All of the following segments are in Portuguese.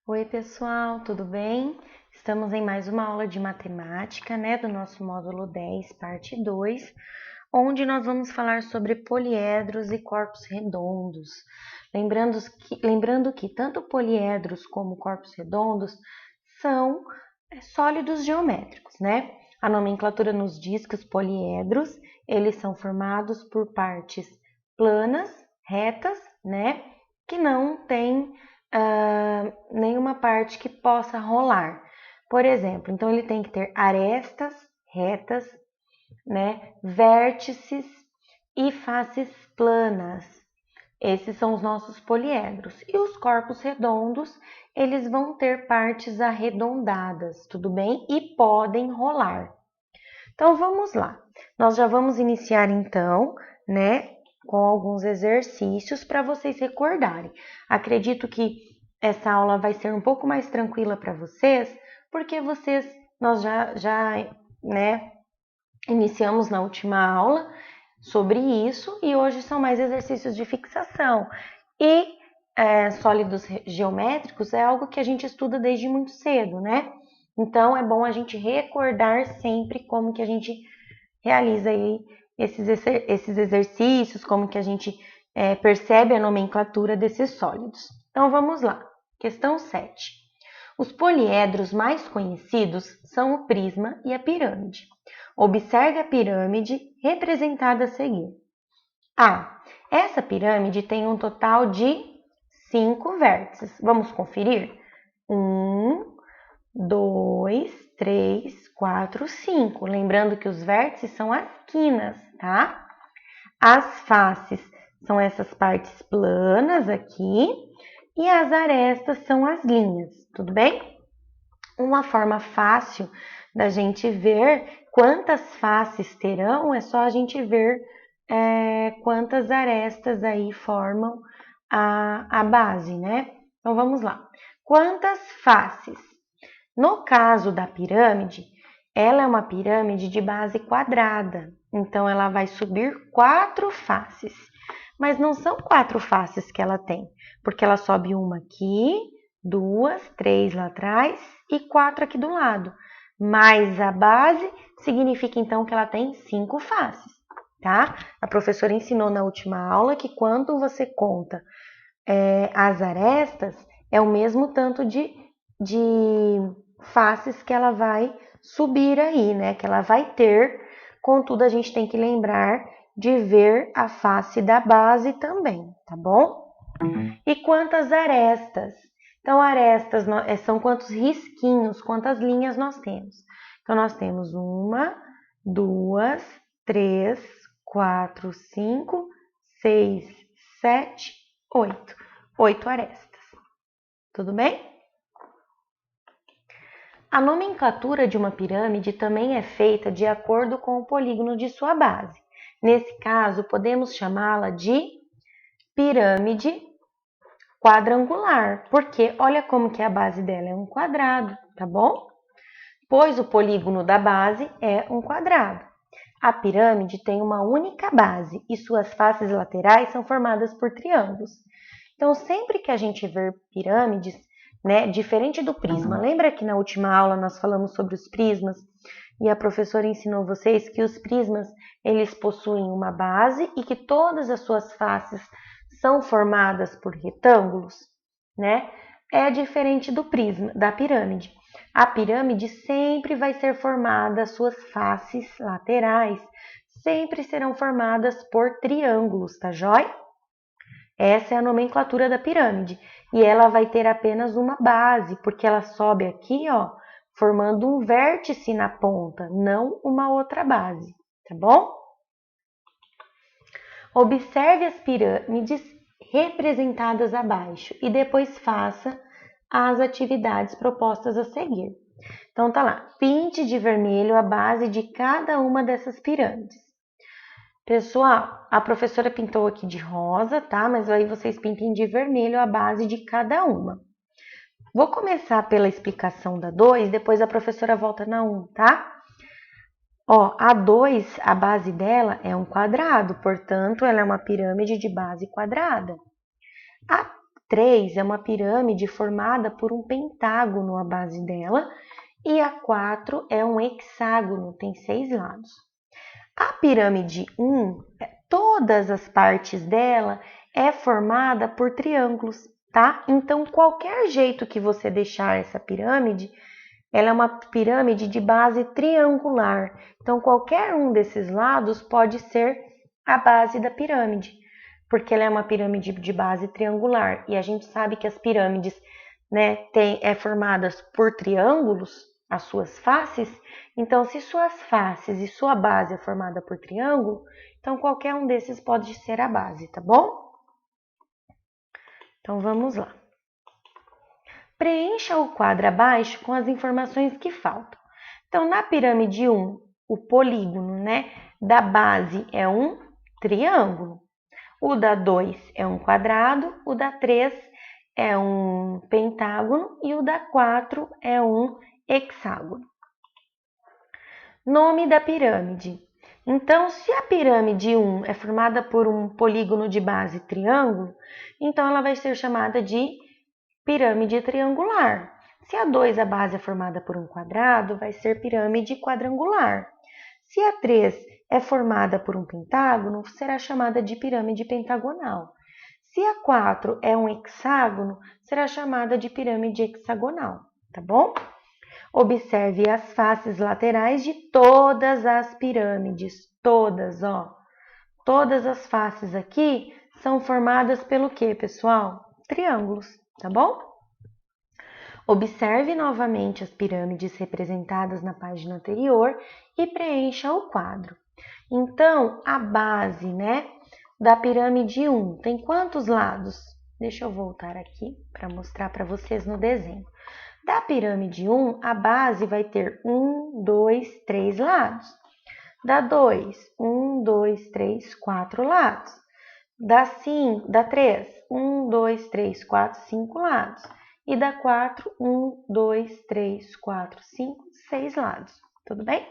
Oi, pessoal, tudo bem? Estamos em mais uma aula de matemática, do nosso módulo 10, parte 2, onde nós vamos falar sobre poliedros e corpos redondos. Lembrando que tanto poliedros como corpos redondos são sólidos geométricos, A nomenclatura nos diz que os poliedros, eles são formados por partes planas, retas, que não têm nenhuma parte que possa rolar. Por exemplo, então ele tem que ter arestas retas, vértices e faces planas. Esses são os nossos poliedros. E os corpos redondos, eles vão ter partes arredondadas, tudo bem? E podem rolar. Então, vamos lá. Nós já vamos iniciar, então, com alguns exercícios para vocês recordarem. Acredito que essa aula vai ser um pouco mais tranquila para vocês, porque nós já iniciamos na última aula sobre isso e hoje são mais exercícios de fixação. E sólidos geométricos é algo que a gente estuda desde muito cedo, Então, é bom a gente recordar sempre como que a gente realiza aí esses exercícios, como que a gente percebe a nomenclatura desses sólidos. Então, vamos lá. Questão 7. Os poliedros mais conhecidos são o prisma e a pirâmide. Observe a pirâmide representada a seguir. A. Essa pirâmide tem um total de 5 vértices. Vamos conferir? 1, 2, 3, 4, 5. Lembrando que os vértices são as quinas, tá? As faces são essas partes planas aqui e as arestas são as linhas, tudo bem? Uma forma fácil da gente ver quantas faces terão é só a gente ver quantas arestas aí formam a base, Então, vamos lá. Quantas faces? No caso da pirâmide, ela é uma pirâmide de base quadrada, então ela vai subir 4 faces. Mas não são 4 faces que ela tem, porque ela sobe uma aqui, 2, 3 lá atrás e 4 aqui do lado. Mais a base significa então que ela tem 5 faces, tá? A professora ensinou na última aula que quando você conta as arestas, é o mesmo tanto de faces que ela vai subir aí, que ela vai ter. Contudo, a gente tem que lembrar de ver a face da base também, tá bom? E quantas arestas? Então, arestas são quantos risquinhos, quantas linhas nós temos. Então, nós temos 1, 2, 3, 4, 5, 6, 7, 8. 8 arestas. Tudo bem? A nomenclatura de uma pirâmide também é feita de acordo com o polígono de sua base. Nesse caso, podemos chamá-la de pirâmide quadrangular, porque olha como que a base dela é um quadrado, tá bom? Pois o polígono da base é um quadrado. A pirâmide tem uma única base e suas faces laterais são formadas por triângulos. Então, sempre que a gente ver pirâmides, diferente do prisma, lembra que na última aula nós falamos sobre os prismas e a professora ensinou vocês que os prismas, eles possuem uma base e que todas as suas faces são formadas por retângulos, É diferente do prisma, da pirâmide. A pirâmide sempre vai ser formada, suas faces laterais sempre serão formadas por triângulos, tá jóia? Essa é a nomenclatura da pirâmide. E ela vai ter apenas uma base, porque ela sobe aqui, formando um vértice na ponta, não uma outra base, tá bom? Observe as pirâmides representadas abaixo e depois faça as atividades propostas a seguir. Então, tá lá. Pinte de vermelho a base de cada uma dessas pirâmides. Pessoal, a professora pintou aqui de rosa, tá? Mas aí vocês pintem de vermelho a base de cada uma. Vou começar pela explicação da 2, depois a professora volta na 1, tá? A 2, a base dela é um quadrado, portanto, ela é uma pirâmide de base quadrada. 3 é uma pirâmide formada por um pentágono à base dela e a 4 é um hexágono, tem 6 lados. A pirâmide 1, todas as partes dela é formada por triângulos, tá? Então, qualquer jeito que você deixar essa pirâmide, ela é uma pirâmide de base triangular. Então, qualquer um desses lados pode ser a base da pirâmide, porque ela é uma pirâmide de base triangular. E a gente sabe que as pirâmides, né, formadas por triângulos, as suas faces. Então, se suas faces e sua base é formada por triângulo, então qualquer um desses pode ser a base, tá bom? Então, vamos lá. Preencha o quadro abaixo com as informações que faltam. Então, na pirâmide 1, o polígono, né, da base é um triângulo. O da 2 é um quadrado, o da 3 é um pentágono e o da 4 é um hexágono. Nome da pirâmide. Então, se a pirâmide 1 é formada por um polígono de base triângulo, então ela vai ser chamada de pirâmide triangular. Se a 2, a base é formada por um quadrado, vai ser pirâmide quadrangular. Se a 3 é formada por um pentágono, será chamada de pirâmide pentagonal. Se a 4 é um hexágono, será chamada de pirâmide hexagonal, tá bom? Observe as faces laterais de todas as pirâmides, todas, ó. Todas as faces aqui são formadas pelo quê, pessoal? Triângulos, tá bom? Observe novamente as pirâmides representadas na página anterior e preencha o quadro. Então, a base, né, da pirâmide 1 tem quantos lados? Deixa eu voltar aqui para mostrar para vocês no desenho. Da pirâmide 1, a base vai ter 1, 2, 3 lados. Da 2, 1, 2, 3, 4 lados. Da 3, 1, 2, 3, 4, 5 lados. E da 4, 1, 2, 3, 4, 5, 6 lados. Tudo bem?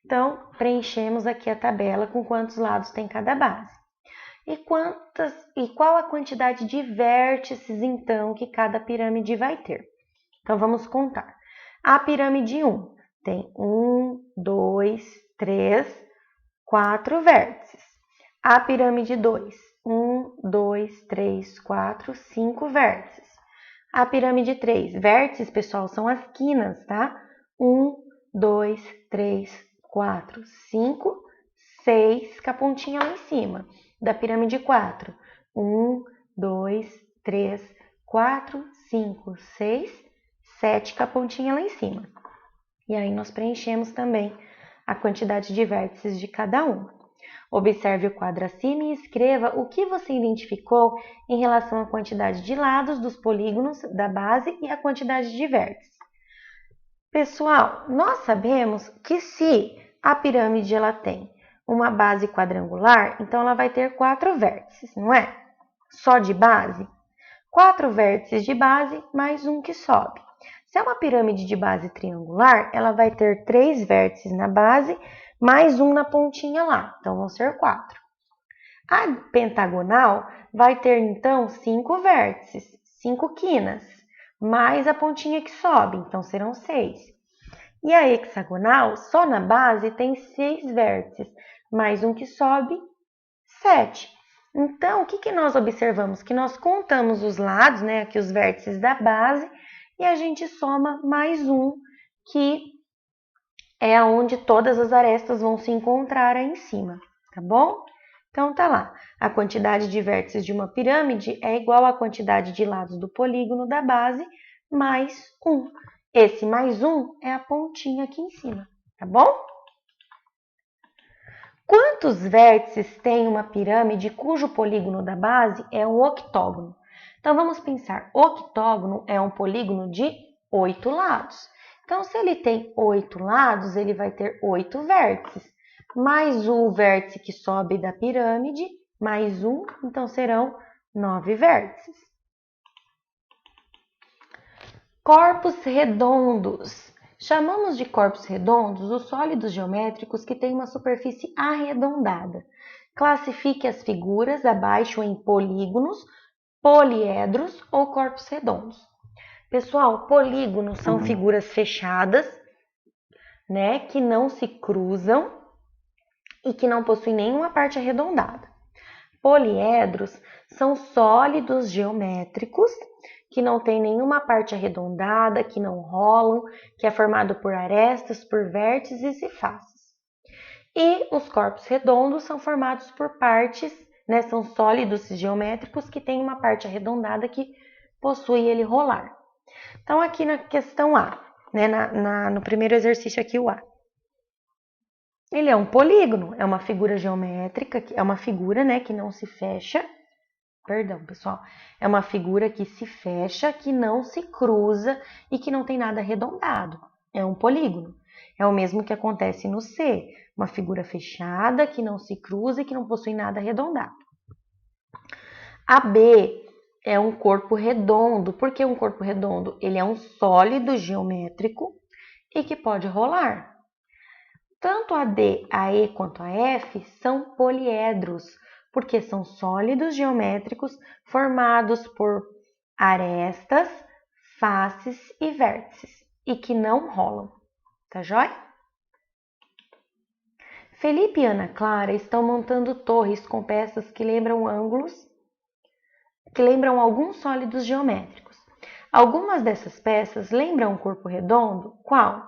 Então, preenchemos aqui a tabela com quantos lados tem cada base. E qual a quantidade de vértices, então, que cada pirâmide vai ter? Então, vamos contar. A pirâmide 1 tem 1, 2, 3, 4 vértices. A pirâmide 2, 1, 2, 3, 4, 5 vértices. A pirâmide 3, vértices, pessoal, são as quinas, tá? 1, 2, 3, 4, 5, 6, com a pontinha lá em cima. Da pirâmide 4, 1, 2, 3, 4, 5, 6, 7 com a pontinha lá em cima. E aí nós preenchemos também a quantidade de vértices de cada um. Observe o quadro acima e escreva o que você identificou em relação à quantidade de lados dos polígonos da base e a quantidade de vértices. Pessoal, nós sabemos que se a pirâmide ela tem uma base quadrangular, então ela vai ter 4 vértices, não é? Só de base? 4 vértices de base mais um que sobe. Se é uma pirâmide de base triangular, ela vai ter 3 vértices na base, mais um na pontinha lá. Então, vão ser 4. A pentagonal vai ter, então, 5 vértices, 5 quinas, mais a pontinha que sobe. Então, serão 6. E a hexagonal, só na base, tem 6 vértices, mais um que sobe, 7. Então, o que nós observamos? Que nós contamos os lados, né, aqui os vértices da base, e a gente soma mais um, que é onde todas as arestas vão se encontrar aí em cima, tá bom? Então, tá lá. A quantidade de vértices de uma pirâmide é igual à quantidade de lados do polígono da base, mais um. Esse mais um é a pontinha aqui em cima, tá bom? Quantos vértices tem uma pirâmide cujo polígono da base é um octógono? Então, vamos pensar, octógono é um polígono de 8 lados. Então, se ele tem 8 lados, ele vai ter 8 vértices, mais o vértice que sobe da pirâmide, mais um, então serão 9 vértices. Corpos redondos. Chamamos de corpos redondos os sólidos geométricos que têm uma superfície arredondada. Classifique as figuras abaixo em polígonos poliedros ou corpos redondos. Pessoal, polígonos são figuras fechadas, né, que não se cruzam e que não possuem nenhuma parte arredondada. Poliedros são sólidos geométricos que não têm nenhuma parte arredondada, que não rolam, que é formado por arestas, por vértices e faces. E os corpos redondos são formados por partes, né, são sólidos geométricos que têm uma parte arredondada que possui ele rolar. Então, aqui na questão A, né, no primeiro exercício aqui, o A. Ele é um polígono, é uma figura geométrica, é uma figura, né, que não se fecha. Perdão, pessoal. É uma figura que se fecha, que não se cruza e que não tem nada arredondado. É um polígono. É o mesmo que acontece no C. Uma figura fechada, que não se cruza e que não possui nada arredondado. A B é um corpo redondo. Por que um corpo redondo? Ele é um sólido geométrico e que pode rolar. Tanto a D, a E quanto a F são poliedros, porque são sólidos geométricos formados por arestas, faces e vértices, e que não rolam. Tá joia? Felipe e Ana Clara estão montando torres com peças que lembram alguns sólidos geométricos. Algumas dessas peças lembram um corpo redondo? Qual?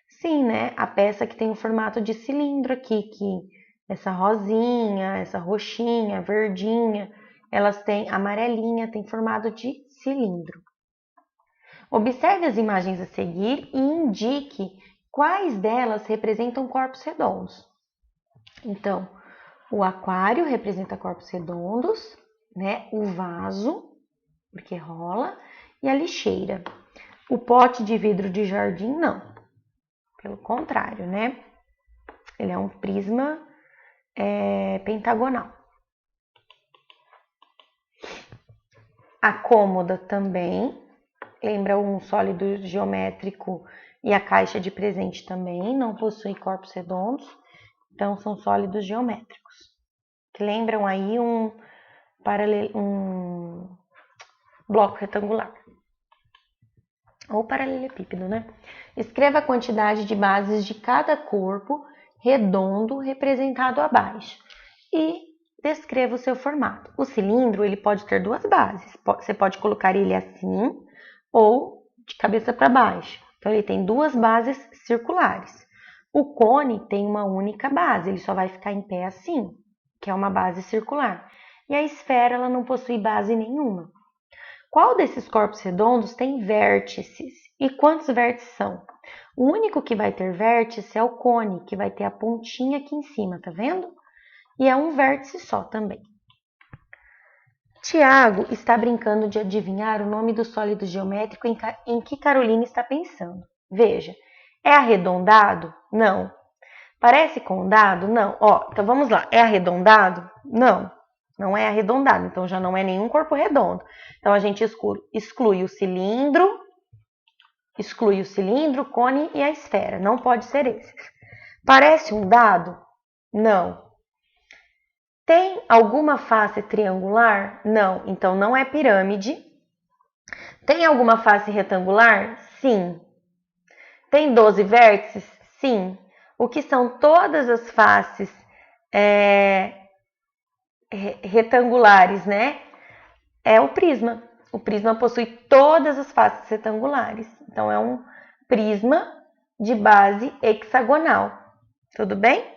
Sim, né? A peça que tem o formato de cilindro aqui, que essa rosinha, essa roxinha, verdinha, elas têm amarelinha, tem formato de cilindro. Observe as imagens a seguir e indique quais delas representam corpos redondos. Então, o aquário representa corpos redondos, né? O vaso, porque rola, e a lixeira. O pote de vidro de jardim, não. Pelo contrário, né? Ele é um prisma pentagonal. A cômoda também lembra um sólido geométrico e a caixa de presente também não possui corpos redondos, então são sólidos geométricos, que lembram aí um bloco retangular. Ou paralelepípedo, né? Escreva a quantidade de bases de cada corpo redondo representado abaixo e descreva o seu formato. O cilindro, ele pode ter duas bases. Você pode colocar ele assim ou de cabeça para baixo. Então, ele tem duas bases circulares. O cone tem uma única base, ele só vai ficar em pé assim, que é uma base circular. E a esfera, ela não possui base nenhuma. Qual desses corpos redondos tem vértices? E quantos vértices são? O único que vai ter vértice é o cone, que vai ter a pontinha aqui em cima, tá vendo? E é um vértice só também. Tiago está brincando de adivinhar o nome do sólido geométrico em que Carolina está pensando. Veja, é arredondado? Não. Parece com um dado? Não. Ó, então vamos lá. É arredondado? Não. Não é arredondado, então já não é nenhum corpo redondo. Então a gente exclui o cilindro, o cone e a esfera. Não pode ser esses. Parece um dado? Não. Tem alguma face triangular? Não. Então não é pirâmide. Tem alguma face retangular? Sim. Tem 12 vértices? Sim. O que são todas as faces retangulares, né? É o prisma. O prisma possui todas as faces retangulares. Então, é um prisma de base hexagonal. Tudo bem?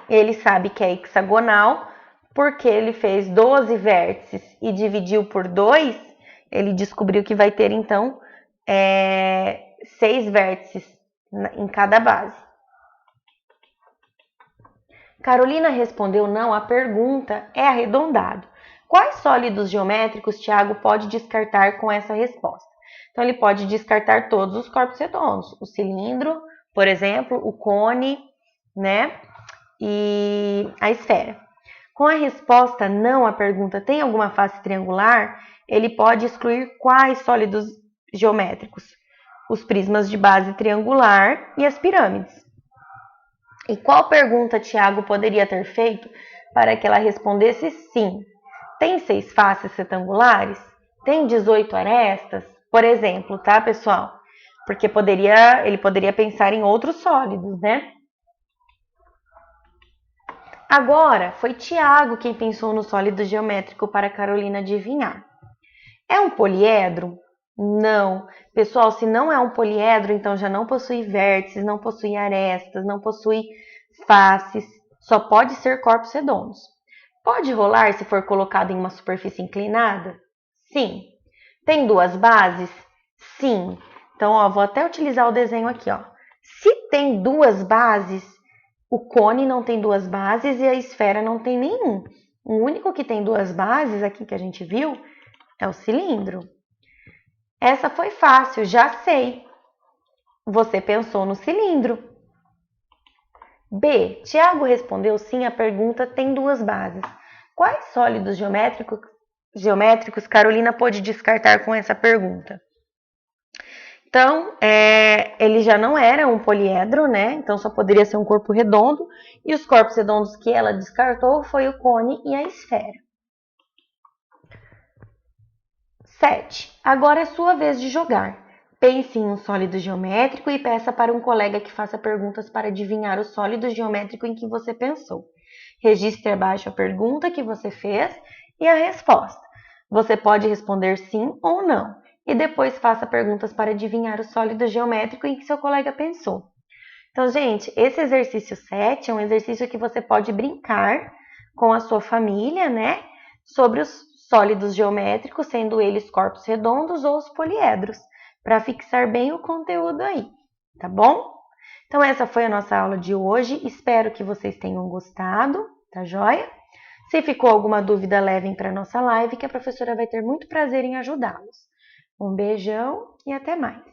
Ele sabe que é hexagonal porque ele fez 12 vértices e dividiu por 2. Ele descobriu que vai ter, então, 6 vértices em cada base. Carolina respondeu não à pergunta, é arredondado. Quais sólidos geométricos Tiago pode descartar com essa resposta? Então, ele pode descartar todos os corpos redondos. O cilindro, por exemplo, o cone, né? E a esfera. Com a resposta não à pergunta tem alguma face triangular, ele pode excluir quais sólidos geométricos? Os prismas de base triangular e as pirâmides. E qual pergunta Tiago poderia ter feito para que ela respondesse sim? tem 6 faces retangulares? Tem 18 arestas? Por exemplo, tá, pessoal? Porque ele poderia pensar em outros sólidos, né? Agora, foi Tiago quem pensou no sólido geométrico para Carolina adivinhar. É um poliedro? Não. Pessoal, se não é um poliedro, então já não possui vértices, não possui arestas, não possui faces, só pode ser corpos redondos. Pode rolar se for colocado em uma superfície inclinada? Sim. Tem 2 bases? Sim. Então, ó, vou até utilizar o desenho aqui, ó. Se tem 2 bases, o cone não tem 2 bases e a esfera não tem nenhum. O único que tem 2 bases aqui que a gente viu é o cilindro. Essa foi fácil, já sei. Você pensou no cilindro. B. Tiago respondeu sim, a pergunta tem 2 bases. Quais sólidos geométricos Carolina pôde descartar com essa pergunta? Então, ele já não era um poliedro, né? Então, só poderia ser um corpo redondo. E os corpos redondos que ela descartou foi o cone e a esfera. 7. Agora é sua vez de jogar. Pense em um sólido geométrico e peça para um colega que faça perguntas para adivinhar o sólido geométrico em que você pensou. Registre abaixo a pergunta que você fez e a resposta. Você pode responder sim ou não. E depois faça perguntas para adivinhar o sólido geométrico em que seu colega pensou. Então, gente, esse exercício 7 é um exercício que você pode brincar com a sua família, né? Sobre os sólidos geométricos, sendo eles corpos redondos ou os poliedros, para fixar bem o conteúdo aí, tá bom? Então, essa foi a nossa aula de hoje. Espero que vocês tenham gostado, tá joia? Se ficou alguma dúvida, levem para a nossa live, que a professora vai ter muito prazer em ajudá-los. Um beijão e até mais!